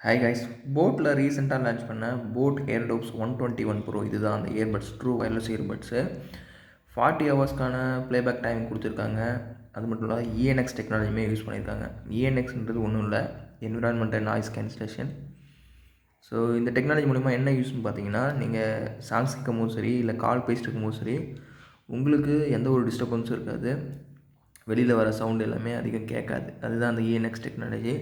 Hi guys, போட்டில் ரீசெண்டாக launch பண்ண போட் Aidopes 121 ப்ரோ இதுதான் அந்த இயர்பட்ஸ், ட்ரூ வயர்லெஸ் இயர்பட்ஸு. 40 ஹவர்ஸ்க்கான ப்ளேபேக் டைம் கொடுத்துருக்காங்க. அது மட்டும் இல்லாத இஎன்எக்ஸ் டெக்னாலஜியுமே யூஸ் பண்ணியிருக்காங்க. இஎன்எக்ஸ்ன்றது ஒன்றும் இல்லை, என்விரான்மெண்டல் நாய்ஸ் கேன்சலேஷன். ஸோ இந்த டெக்னாலஜி மூலிமா என்ன யூஸ்னு பார்த்தீங்கன்னா, நீங்கள் சாங்ஸ் கேட்கும் சரி, இல்லை கால் பேசிட்டு இருக்கும்போது சரி, உங்களுக்கு எந்த ஒரு டிஸ்டர்பன்ஸும் இருக்காது. வெளியில் வர சவுண்டு எல்லாமே அதிகம் கேட்காது. அதுதான் அந்த இஎன்எக்ஸ் டெக்னாலஜி.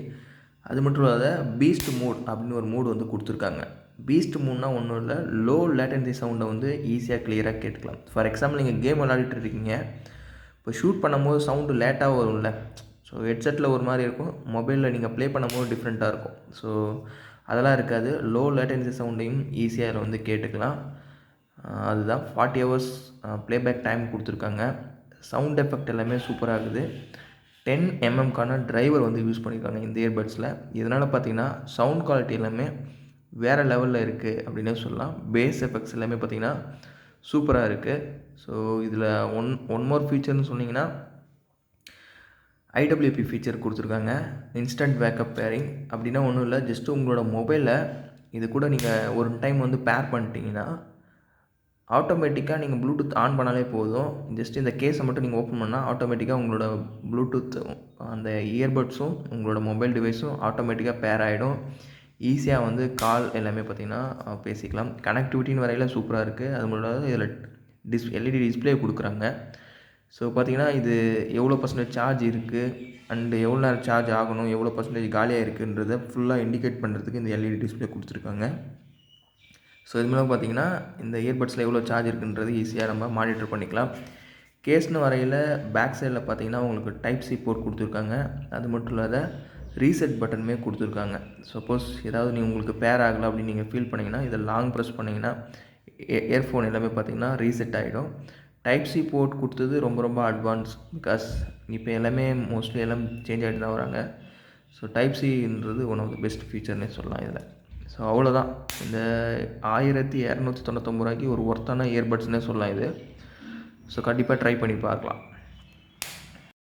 அது மட்டும் இல்லாத பீஸ்ட் மோட் அப்படின்னு ஒரு மோடு வந்து கொடுத்துருக்காங்க. பீஸ்ட் மோட்னா ஒன்றும் இல்லை, லோ லேட்டன்சி சவுண்டை வந்து ஈஸியாக கிளியராக கேட்டுக்கலாம். ஃபார் எக்ஸாம்பிள், நீங்கள் கேம் விளையாடிட்டு இருக்கீங்க, இப்போ ஷூட் பண்ணும்போது சவுண்டு லேட்டாக வரும்ல. ஸோ ஹெட்செட்டில் ஒரு மாதிரி இருக்கும், மொபைலில் நீங்கள் ப்ளே பண்ணும்போது டிஃப்ரெண்ட்டாக இருக்கும். ஸோ அதெல்லாம் இருக்காது. லோ லேட்டன்சி சவுண்டையும் ஈஸியாக அதில் வந்து கேட்டுக்கலாம். அதுதான் 40 ஹவர்ஸ் ப்ளேபேக் டைம் கொடுத்துருக்காங்க. சவுண்ட் எஃபெக்ட் எல்லாமே சூப்பராக இருக்குது. 10 mmக்கான டிரைவர் வந்து யூஸ் பண்ணியிருக்காங்க இந்த இயர்பட்ஸில். இதனால் பார்த்தீங்கன்னா சவுண்ட் குவாலிட்டி எல்லாமே வேறு லெவலில் இருக்குது அப்படின்னே சொல்லலாம். பேஸ் எஃபெக்ட்ஸ் எல்லாமே பார்த்திங்கன்னா சூப்பராக இருக்குது. ஸோ இதில் ஒன் மோர் ஃபீச்சர்னு சொன்னிங்கன்னா ஐடபிள்யூபி ஃபீச்சர் கொடுத்துருக்காங்க. இன்ஸ்டன்ட் பேக்கப் பேரிங் அப்படின்னா ஒன்றும் இல்லை, ஜஸ்ட்டு உங்களோட மொபைலில் இது கூட நீங்கள் ஒரு டைம் வந்து பேர் பண்ணிட்டீங்கன்னா ஆட்டோமேட்டிக்காக நீங்கள் ப்ளூடூத் ஆன் பண்ணாலே போதும். ஜஸ்ட் இந்த கேஸை மட்டும் நீங்கள் ஓப்பன் பண்ணால் ஆட்டோமேட்டிக்காக உங்களோட ப்ளூடூத் அந்த இயர்பட்ஸும் உங்களோட மொபைல் டிவைஸும் ஆட்டோமேட்டிக்காக பேர் ஆகிடும். ஈஸியாக வந்து கால் எல்லாமே பார்த்திங்கன்னா பேசிக்கலாம். கனெக்டிவிட்டின்னு வரையில் சூப்பராக இருக்குது. அது மட்டும் இதில் எல்இடி டிஸ்பிளே கொடுக்குறாங்க. ஸோ பார்த்திங்கன்னா இது எவ்வளோ பர்சன்டேஜ் சார்ஜ் இருக்குது அண்டு எவ்வளோ நேரம் சார்ஜ் ஆகணும், எவ்வளோ பர்சன்டேஜ் காலியாக இருக்குன்றதை ஃபுல்லாக இண்டிகேட் பண்ணுறதுக்கு இந்த எல்இடி டிஸ்பிளே கொடுத்துருக்காங்க. ஸோ இது மூலம் பார்த்திங்கன்னா இந்த இயர்பட்ஸில் எவ்வளோ சார்ஜ் இருக்குன்றது ஈஸியாக நம்ம மானிட்டர் பண்ணிக்கலாம். கேஸ்னு வரையில் பேக் சைடில் பார்த்திங்கன்னா உங்களுக்கு டைப் சி போர்ட் கொடுத்துருக்காங்க. அது மட்டும் இல்லாத ரீசெட் பட்டனுமே கொடுத்துருக்காங்க. சப்போஸ் ஏதாவது உங்களுக்கு பேர் ஆகலை அப்படின்னு நீங்கள் ஃபீல் பண்ணிங்கன்னா இதை லாங் ப்ரெஸ் பண்ணிங்கன்னா இயர்ஃபோன் எல்லாமே பார்த்திங்கன்னா ரீசெட் ஆகிடும். டைப் சி போர்ட் கொடுத்தது ரொம்ப அட்வான்ஸ், பிகாஸ் இப்போ எல்லாமே மோஸ்ட்லி எல்லாம் சேஞ்ச் ஆகிட்டு தான் வராங்க. ஸோ டைப் சின்றது ஒன் ஆஃப் த பெஸ்ட் ஃபீச்சர்னே சொல்லலாம் இதில். ஸோ அவ்வளோதான். இந்த 1299 ரூபாய்க்கு ஒரு ஒர்த்தான இயர்பட்ஸ்னே சொல்லலாம் இது. ஸோ கண்டிப்பாக ட்ரை பண்ணி பார்க்கலாம்.